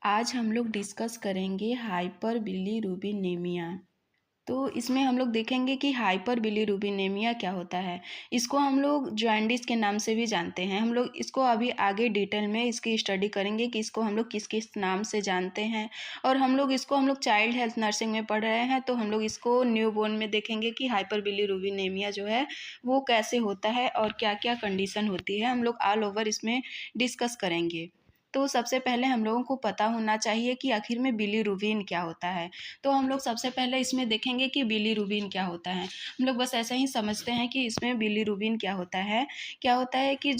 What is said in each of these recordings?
आज हम लोग डिस्कस करेंगे हाइपर बिलीरुबिनेमिया। तो इसमें हम लोग देखेंगे कि हाइपर बिलीरुबिनेमिया क्या होता है। इसको हम लोग जॉन्डिस के नाम से भी जानते हैं। हम लोग इसको अभी आगे डिटेल में इसकी स्टडी करेंगे कि इसको हम लोग किस किस नाम से जानते हैं। और हम लोग चाइल्ड हेल्थ नर्सिंग में पढ़ रहे हैं, तो हम लोग इसको न्यू बोर्न में देखेंगे कि हाइपर बिलीरुबिनेमिया जो है वो कैसे होता है और क्या क्या कंडीशन होती है। हम लोग ऑल ओवर इसमें डिस्कस करेंगे। तो सबसे पहले हम लोगों को पता होना चाहिए कि आखिर में बिलीरुबिन क्या होता है। तो हम लोग सबसे पहले इसमें देखेंगे कि बिलीरुबिन क्या होता है। हम लोग बस ऐसा ही समझते हैं कि इसमें बिलीरुबिन क्या होता है कि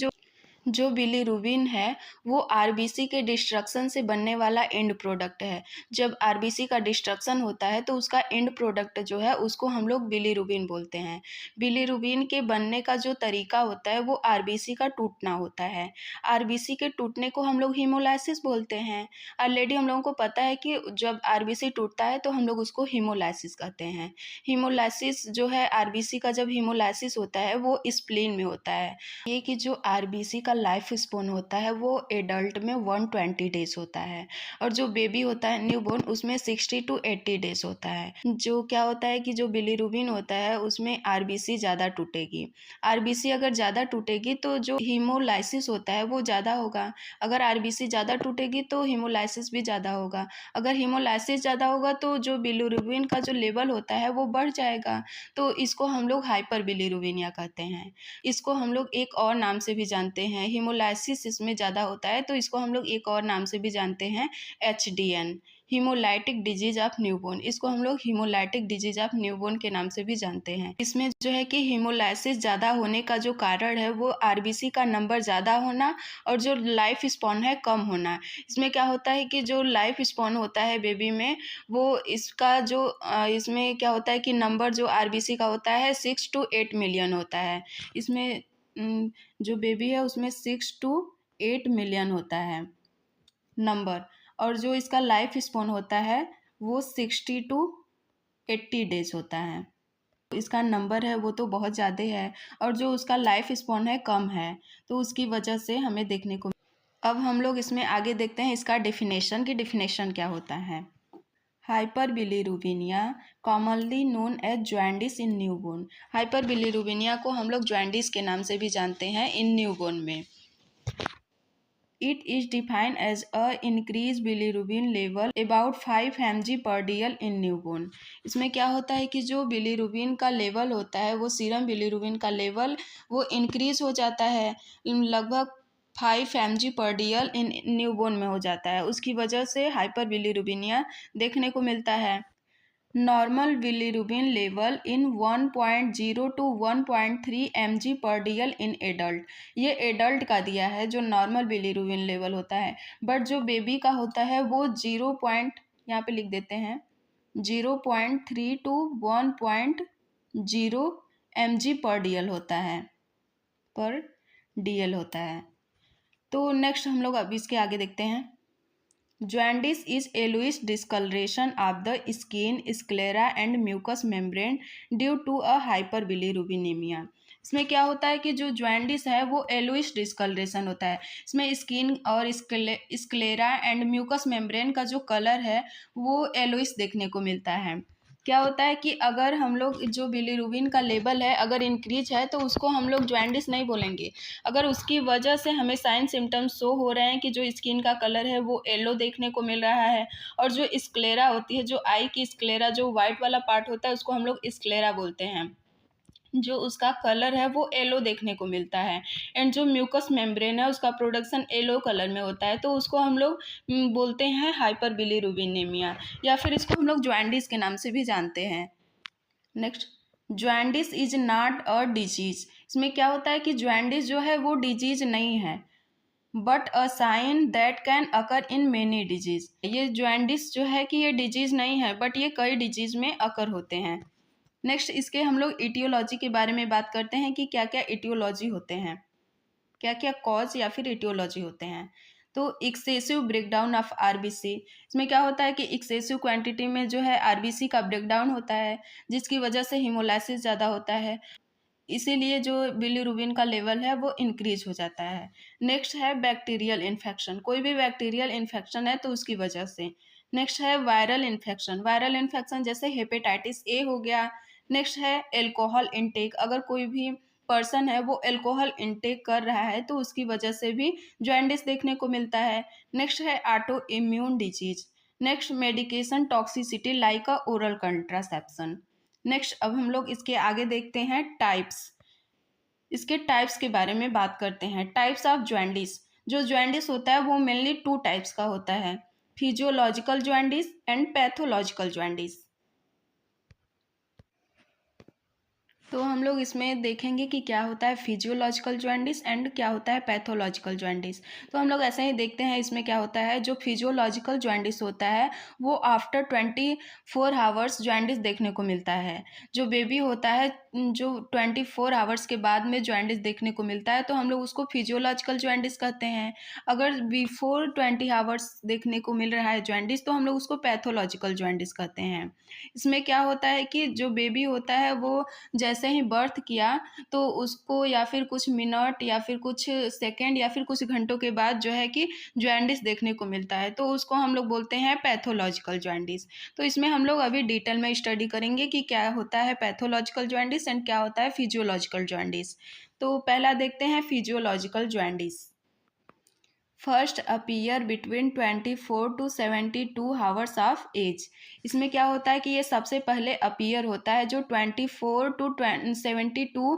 जो बिलीरुबिन है वो आरबीसी के डिस्ट्रक्शन से बनने वाला एंड प्रोडक्ट है। जब आरबीसी का डिस्ट्रक्शन होता है तो उसका एंड प्रोडक्ट जो है उसको हम लोग बिलीरुबिन बोलते हैं। बिलीरुबिन के बनने का जो तरीका होता है वो आरबीसी का टूटना होता है। आरबीसी के टूटने को हम लोग हीमोलाइसिस बोलते हैं। ऑलरेडी हम लोगों को पता है कि जब आरबीसी टूटता है तो हम लोग उसको हीमोलाइसिस कहते हैं। हीमोलाइसिस जो है आरबीसी का जब हीमोलाइसिस होता है वो स्प्लीन में होता है। ये कि जो आरबीसी का लाइफ स्पोन होता है वो एडल्ट में 120 डेज होता है और जो बेबी होता है न्यूबॉर्न उसमें 60 to 80 डेज होता है। जो क्या होता है कि जो बिलीरुबिन होता है उसमें आरबीसी ज़्यादा टूटेगी। आरबीसी अगर ज़्यादा टूटेगी तो जो हीमोलाइसिस होता है वो ज़्यादा होगा। अगर आरबीसी ज़्यादा टूटेगी तो हीमोलाइसिस भी ज़्यादा होगा। अगर हीमोलाइसिस ज़्यादा होगा तो जो बिलीरुबिन का जो लेवल होता है वो बढ़ जाएगा। तो इसको हम लोग हाइपर बिलीरुबिनिया कहते हैं। इसको हम लोग एक और नाम से भी जानते हैं। हीमोलाइसिस इसमें ज़्यादा होता है तो इसको हम लोग एक और नाम से भी जानते हैं, एचडीएन, हीमोलाइटिक डिजीज ऑफ न्यूबॉर्न। इसको हम लोग हीमोलाइटिक डिजीज ऑफ न्यूबॉर्न के नाम से भी जानते हैं। इसमें जो है कि हीमोलाइसिस ज़्यादा होने का जो कारण है वो आरबीसी का नंबर ज़्यादा होना और जो लाइफ स्पॉन है कम होना। इसमें क्या होता है कि जो लाइफ स्पॉन होता है बेबी में वो इसका जो इसमें क्या होता है कि नंबर जो आरबीसी का होता है 6 to 8 मिलियन होता है। इसमें जो बेबी है उसमें 6 to 8 मिलियन होता है नंबर। और जो इसका लाइफ स्पॉन होता है वो 60 to 80 डेज होता है। इसका नंबर है वो तो बहुत ज़्यादा है और जो उसका लाइफ स्पॉन है कम है, तो उसकी वजह से हमें देखने को। अब हम लोग इसमें आगे देखते हैं इसका डेफिनेशन क्या होता है। Hyperbilirubinemia commonly known as jaundice in newborn. Hyperbilirubinemia को हम लोग जॉन्डिस के नाम से भी जानते हैं इन न्यूबॉर्न में। It is defined as a increased bilirubin level about 5 mg/dl in newborn। इसमें क्या होता है कि जो बिलीरुबिन का लेवल होता है वो सीरम बिलीरुबिन का लेवल वो इंक्रीज हो जाता है लगभग 5 mg/dl इन न्यूबॉर्न में हो जाता है। उसकी वजह से हाइपर बिलीरुबिनिया देखने को मिलता है। Normal bilirubin level in 1.0 to 1.3 mg/dl in adult. ये एडल्ट का दिया है जो नॉर्मल बिलीरुबिन लेवल होता है, बट जो बेबी का होता है वो 0 पॉइंट यहाँ पे लिख देते हैं 0.3 to 1.0 mg/dl होता है, पर डीएल होता है। तो नेक्स्ट हम लोग अब इसके आगे देखते हैं। Jaundice is yellowish discoloration of the skin, sclera and mucous membrane due to a hyperbilirubinemia। इसमें क्या होता है कि जो जॉन्डिस है वो येलोइश डिस्कलरेशन होता है। इसमें स्किन और स्क्लेरा एंड म्यूकस मेम्ब्रेन का जो कलर है वो येलोइश देखने को मिलता है। क्या होता है कि अगर हम लोग जो बिलीरुबिन का लेवल है अगर इंक्रीज है तो उसको हम लोग जॉन्डिस नहीं बोलेंगे। अगर उसकी वजह से हमें साइन सिम्टम्स शो हो रहे हैं कि जो स्किन का कलर है वो येलो देखने को मिल रहा है और जो स्क्लेरा होती है, जो आई की स्क्लेरा जो वाइट वाला पार्ट होता है उसको हम लोग स्क्लेरा बोलते हैं, जो उसका कलर है वो येलो देखने को मिलता है। एंड जो म्यूकस मेम्ब्रेन है उसका प्रोडक्शन येलो कलर में होता है, तो उसको हम लोग बोलते हैं हाइपर बिलीरुबिनेमिया या फिर इसको हम लोग जॉन्डिस के नाम से भी जानते हैं। Next, jaundice is not a disease. इसमें क्या होता है कि जॉन्डिस जो है वो डिजीज नहीं है, but a sign that can occur in many disease. ये जॉन्डिस जो है कि ये डिजीज नहीं है बट ये कई डिजीज में अकर होते हैं। नेक्स्ट, इसके हम लोग इटियोलॉजी के बारे में बात करते हैं कि क्या क्या इटियोलॉजी होते हैं, क्या क्या कॉज या फिर इटियोलॉजी होते हैं। तो एक्सेसिव ब्रेकडाउन ऑफ आरबीसी। इसमें क्या होता है कि एक्सेसिव क्वांटिटी में जो है आरबीसी का ब्रेकडाउन होता है जिसकी वजह से हीमोलाइसिस ज़्यादा होता है। इसीलिए जो बिलीरुबिन का लेवल है वो इंक्रीज हो जाता है। नेक्स्ट है बैक्टीरियल इन्फेक्शन, कोई भी बैक्टीरियल इन्फेक्शन है तो उसकी वजह से। नेक्स्ट है वायरल इन्फेक्शन, वायरल इन्फेक्शन जैसे हेपेटाइटिस ए हो गया। नेक्स्ट है एल्कोहल इनटेक, अगर कोई भी पर्सन है वो एल्कोहल इनटेक कर रहा है तो उसकी वजह से भी जॉन्डिस देखने को मिलता है। नेक्स्ट है auto immune disease. Next medication toxicity like अ ओरल कंट्रासेप्शन। नेक्स्ट अब हम लोग इसके आगे देखते हैं टाइप्स। इसके टाइप्स के बारे में बात करते हैं। टाइप्स ऑफ जॉन्डिस, जो जॉन्डिस होता है वो मेनली 2 टाइप्स का होता है, physiological jaundice and pathological jaundice. तो हम लोग इसमें देखेंगे कि क्या होता है फिजियोलॉजिकल जॉन्डिस एंड क्या होता है पैथोलॉजिकल जॉन्डिस। तो हम लोग ऐसे ही देखते हैं इसमें क्या होता है। जो फिजियोलॉजिकल जॉन्डिस होता है वो आफ्टर 24 आवर्स जॉन्डिस देखने को मिलता है। जो बेबी होता है जो 24 आवर्स के बाद में जॉन्डिस देखने को मिलता है तो हम लोग उसको फिजियोलॉजिकल जॉन्डिस कहते हैं। अगर बिफोर 20 आवर्स देखने को मिल रहा है जॉन्डिस तो हम लोग उसको पैथोलॉजिकल जॉन्डिस कहते हैं। इसमें क्या होता है कि जो बेबी होता है वो जैसे ही बर्थ किया तो उसको या फिर कुछ मिनट या फिर कुछ सेकंड या फिर कुछ घंटों के बाद जो है कि जॉन्डिस देखने को मिलता है तो उसको हम लोग बोलते हैं पैथोलॉजिकल जॉन्डिस। तो इसमें हम लोग अभी डिटेल में स्टडी करेंगे कि क्या होता है पैथोलॉजिकल जॉन्डिस एंड क्या होता है फिजियोलॉजिकल जॉन्डिस। तो पहला देखते हैं physiological jaundice. First appear between 24 to 72 hours of age. इसमें क्या होता है कि ये सबसे पहले अपीयर होता है जो 24 टू 72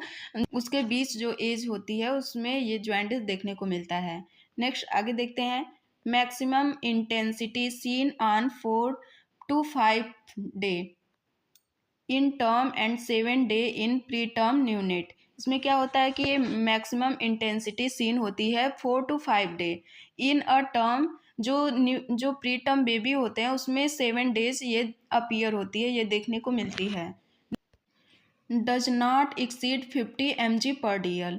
उसके बीच जो एज होती है उसमें ये जॉन्डिस देखने को मिलता है। नेक्स्ट आगे देखते हैं। Maximum intensity seen on 4 to 5 day in term and 7 day in preterm neonate. इसमें क्या होता है कि ये मैक्सिमम इंटेंसिटी सीन होती है 4 to 5 day in a term, जो प्री टर्म बेबी होते हैं उसमें 7 डेज ये अपीयर होती है, ये देखने को मिलती है। Does not exceed 50 mg/dl।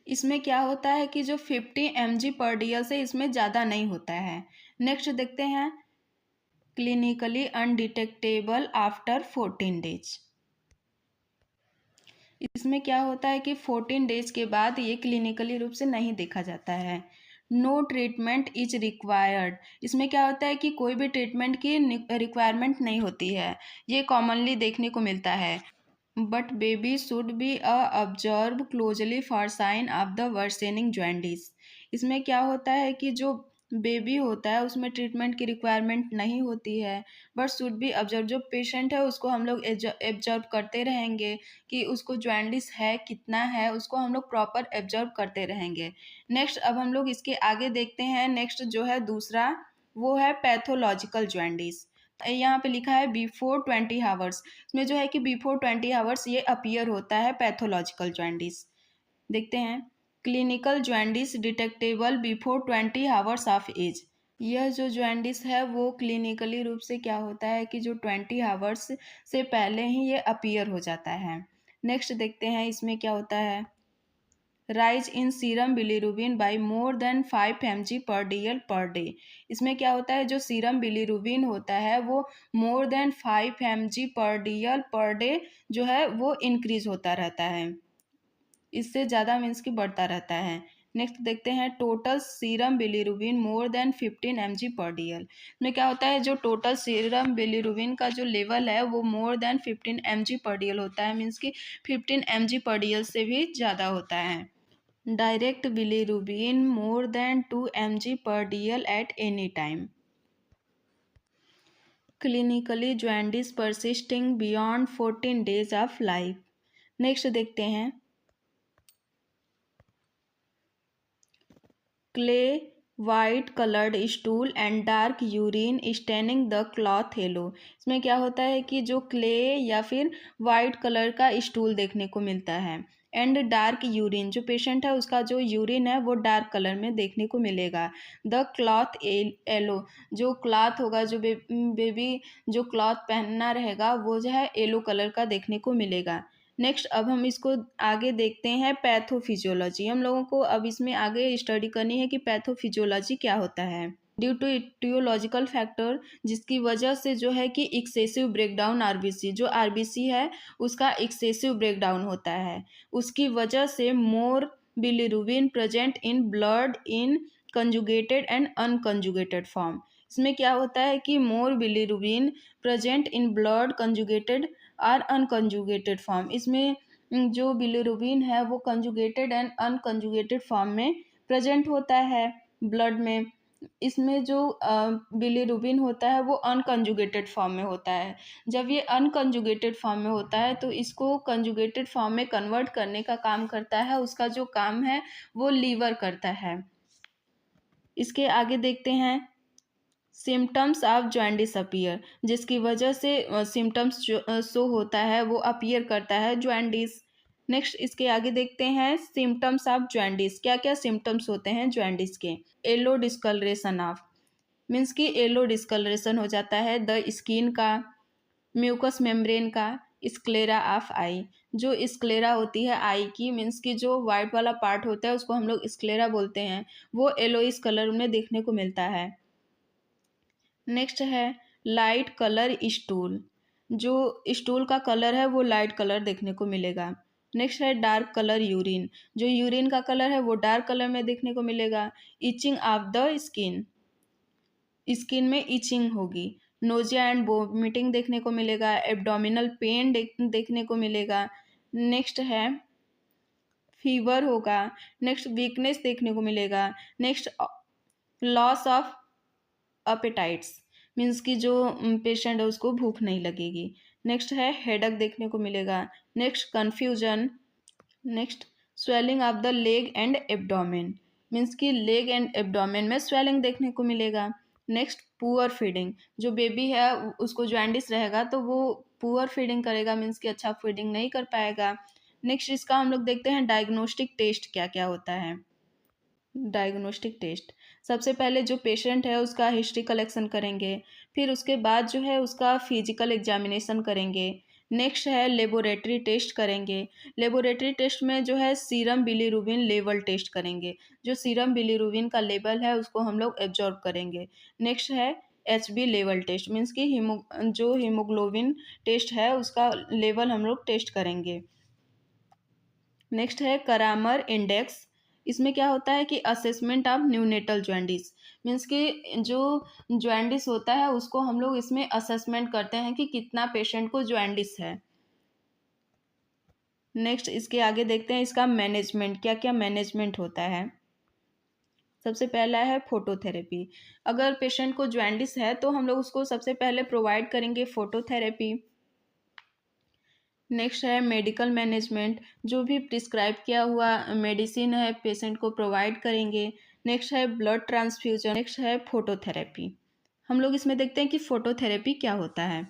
इसमें क्या होता है कि जो 50 mg/dl से इसमें ज़्यादा नहीं होता है। नेक्स्ट देखते हैं क्लिनिकली अनडिटेक्टेबल आफ्टर 14 डेज। इसमें क्या होता है कि 14 डेज के बाद ये क्लिनिकली रूप से नहीं देखा जाता है। No treatment is required. इसमें क्या होता है कि कोई भी ट्रीटमेंट की रिक्वायरमेंट नहीं होती है, ये कॉमनली देखने को मिलता है। But baby should be observe closely for sign of the worsening jaundice. इसमें क्या होता है कि जो बेबी होता है उसमें ट्रीटमेंट की रिक्वायरमेंट नहीं होती है, बट शुड बी ऑब्जर्व, जो पेशेंट है उसको हम लोग ऑब्जर्व करते रहेंगे कि उसको जॉन्डिस है कितना है, उसको हम लोग प्रॉपर ऑब्जर्व करते रहेंगे। नेक्स्ट अब हम लोग इसके आगे देखते हैं। नेक्स्ट जो है दूसरा वो है पैथोलॉजिकल जॉन्डिस। यहाँ पे लिखा है बिफोर 20 आवर्स। इसमें जो है कि बिफोर 20 आवर्स ये अपीयर होता है पैथोलॉजिकल जॉन्डिस। देखते हैं clinical jaundice detectable before 20 hours of age. यह जो जॉन्डिस है वो क्लिनिकली रूप से क्या होता है कि जो 20 आवर्स से पहले ही ये अपीयर हो जाता है। नेक्स्ट देखते हैं इसमें क्या होता है। Rise in serum bilirubin by more than 5 mg/dl/डे। इसमें क्या होता है जो सीरम बिलीरुबिन होता है वो मोर देन 5 mg/dl/डे जो है वो इंक्रीज होता रहता है, इससे ज़्यादा मीन्स कि बढ़ता रहता है। नेक्स्ट देखते हैं total serum bilirubin more than 15 mg/dl। में क्या होता है जो टोटल सीरम बिलीरुबिन का जो लेवल है वो मोर देन 15 mg/dl होता है, मीन्स कि 15 mg/dl से भी ज़्यादा होता है। Direct bilirubin more than 2 mg/dl at any time. Clinically jaundice persisting beyond 14 days of life. Next देखते हैं clay white coloured stool and dark urine staining the cloth yellow. इसमें क्या होता है कि जो क्ले या फिर वाइट कलर का स्टूल देखने को मिलता है एंड डार्क यूरिन, जो पेशेंट है उसका जो यूरिन है वो डार्क कलर में देखने को मिलेगा। द क्लॉथ येलो, जो क्लॉथ होगा जो बेबी जो क्लॉथ पहनना रहेगा वो जो है येलो कलर का देखने को मिलेगा। नेक्स्ट अब हम इसको आगे देखते हैं पैथोफिजियोलॉजी। हम लोगों को अब इसमें आगे स्टडी करनी है कि पैथोफिजियोलॉजी क्या होता है। ड्यू टू इटियोलॉजिकल फैक्टर, जिसकी वजह से जो है कि एक्सेसिव ब्रेकडाउन आरबीसी, जो आरबीसी है उसका एक्सेसिव ब्रेकडाउन होता है, उसकी वजह से more bilirubin present in blood in conjugated and unconjugated form. इसमें क्या होता है कि more bilirubin present in blood conjugated और अनकंजुगेटेड फॉर्म, इसमें जो बिलीरुबिन है वो कंजुगेटेड एंड अनकंजुगेटेड फॉर्म में प्रेजेंट होता है ब्लड में। इसमें जो बिलीरुबिन होता है वो अनकंजुगेटेड फॉर्म में होता है। जब ये अनकंजुगेटेड फॉर्म में होता है तो इसको कंजुगेटेड फॉर्म में कन्वर्ट करने का काम करता है, उसका जो काम है वो लीवर करता है। इसके आगे देखते हैं सिम्टम्स ऑफ जॉन्डिस अपीयर, जिसकी वजह से सिम्टम्स जो शो होता है वो अपीयर करता है जॉन्डिस। नेक्स्ट इसके आगे देखते हैं सिम्टम्स ऑफ जॉन्डिस, क्या क्या सिम्टम्स होते हैं जॉन्डिस के। येलो डिस्कलरेशन ऑफ, मीन्स कि येलो डिस्कलरेशन हो जाता है द स्किन का, म्यूकस मेम्ब्रेन का, स्क्लेरा ऑफ आई, जो स्क्लेरा होती है आई की, मीन्स कि जो वाइट वाला पार्ट होता है उसको हम लोग स्क्लेरा बोलते हैं, वो येलोइश कलर में देखने को मिलता है। नेक्स्ट है लाइट कलर स्टूल, जो स्टूल का कलर है वो लाइट कलर देखने को मिलेगा। नेक्स्ट है डार्क कलर यूरिन, जो यूरिन का कलर है वो डार्क कलर में देखने को मिलेगा। Itching of the skin, skin में इचिंग होगी। नोजिया एंड वोमिटिंग देखने को मिलेगा। एब्डोमिनल पेन देखने को मिलेगा। नेक्स्ट है फीवर होगा। नेक्स्ट वीकनेस देखने को मिलेगा। नेक्स्ट लॉस ऑफ अपेटाइट्स, मीन्स कि जो पेशेंट है उसको भूख नहीं लगेगी। नेक्स्ट है हेडक देखने को मिलेगा। Next confusion. Next swelling of the leg and abdomen, means कि लेग एंड एब्डोमेन में स्वेलिंग देखने को मिलेगा। नेक्स्ट पुअर फीडिंग, जो बेबी है उसको जॉन्डिस रहेगा तो वो पुअर फीडिंग करेगा, मीन्स कि अच्छा फीडिंग नहीं कर पाएगा। नेक्स्ट इसका हम लोग देखते हैं डायग्नोस्टिक टेस्ट क्या क्या होता है। डायग्नोस्टिक टेस्ट, सबसे पहले जो पेशेंट है उसका हिस्ट्री कलेक्शन करेंगे, फिर उसके बाद जो है उसका फिजिकल एग्जामिनेशन करेंगे। नेक्स्ट है लेबोरेटरी टेस्ट करेंगे। लेबोरेटरी टेस्ट में जो है सीरम बिलीरुबिन लेवल टेस्ट करेंगे, जो सीरम बिलीरुबिन का लेवल है उसको हम लोग एब्जॉर्ब करेंगे। नेक्स्ट है HB लेवल टेस्ट, मीन्स कि जो हीमोग्लोबिन टेस्ट है उसका लेवल हम लोग टेस्ट करेंगे। नेक्स्ट है करामर इंडेक्स, इसमें क्या होता है कि assessment of neonatal jaundice, means कि जो जॉन्डिस होता है उसको हम लोग इसमें असेसमेंट करते हैं कि कितना पेशेंट को जॉन्डिस है। नेक्स्ट इसके आगे देखते हैं इसका मैनेजमेंट, क्या क्या मैनेजमेंट होता है। सबसे पहला है फोटोथेरेपी। अगर पेशेंट को जॉन्डिस है तो हम लोग उसको सबसे पहले प्रोवाइड करेंगे फोटोथेरेपी। नेक्स्ट है मेडिकल मैनेजमेंट, जो भी प्रिस्क्राइब किया हुआ मेडिसिन है पेशेंट को प्रोवाइड करेंगे। नेक्स्ट है ब्लड ट्रांसफ्यूजन। नेक्स्ट है फोटोथेरेपी। हम लोग इसमें देखते हैं कि फोटोथेरेपी क्या होता है।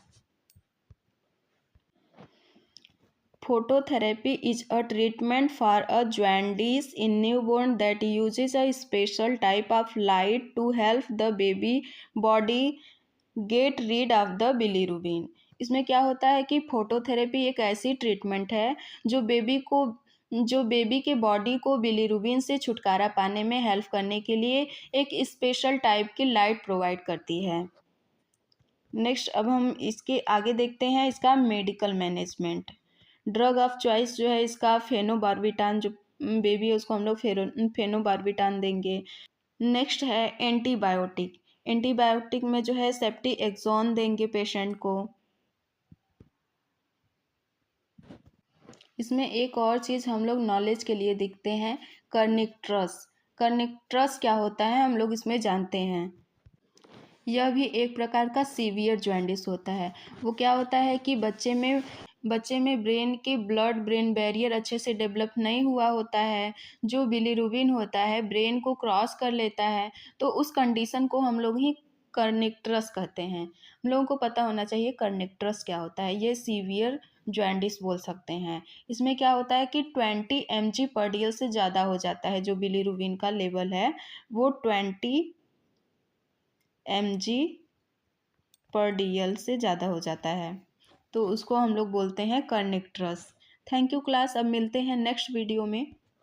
Phototherapy is a treatment for a jaundice in newborn that uses a special type of light to help the baby body get rid of the bilirubin. इसमें क्या होता है कि फोटोथेरेपी एक ऐसी ट्रीटमेंट है जो बेबी के बॉडी को बिलीरुबिन से छुटकारा पाने में हेल्प करने के लिए एक स्पेशल टाइप की लाइट प्रोवाइड करती है। नेक्स्ट अब हम इसके आगे देखते हैं इसका medical management. Drug of choice जो है इसका फेनोबार्बिटान, जो बेबी है उसको हम लोग फेनोबार्बिटान देंगे। नेक्स्ट है एंटीबायोटिक। एंटीबायोटिक में जो है सेप्टी एक्सोन देंगे पेशेंट को। इसमें एक और चीज़ हम लोग नॉलेज के लिए देखते हैं, कर्निक्ट्रस। कर्निक्ट्रस क्या होता है हम लोग इसमें जानते हैं। यह भी एक प्रकार का सीवियर जॉन्डिस होता है। वो क्या होता है कि बच्चे में ब्रेन के ब्लड ब्रेन बैरियर अच्छे से डेवलप नहीं हुआ होता है, जो बिलीरुबिन होता है ब्रेन को क्रॉस कर लेता है, तो उस कंडीशन को हम लोग ही कर्निक्ट्रस कहते हैं। हम लोगों को पता होना चाहिए कर्निक्ट्रस क्या होता है। ये सीवियर जॉन्डिस बोल सकते हैं। इसमें क्या होता है कि 20 mg/dl से ज़्यादा हो जाता है, जो बिलीरुबिन का लेवल है वो 20 mg/dl से ज़्यादा हो जाता है, तो उसको हम लोग बोलते हैं कर्निक्ट्रस। थैंक यू क्लास, अब मिलते हैं नेक्स्ट वीडियो में।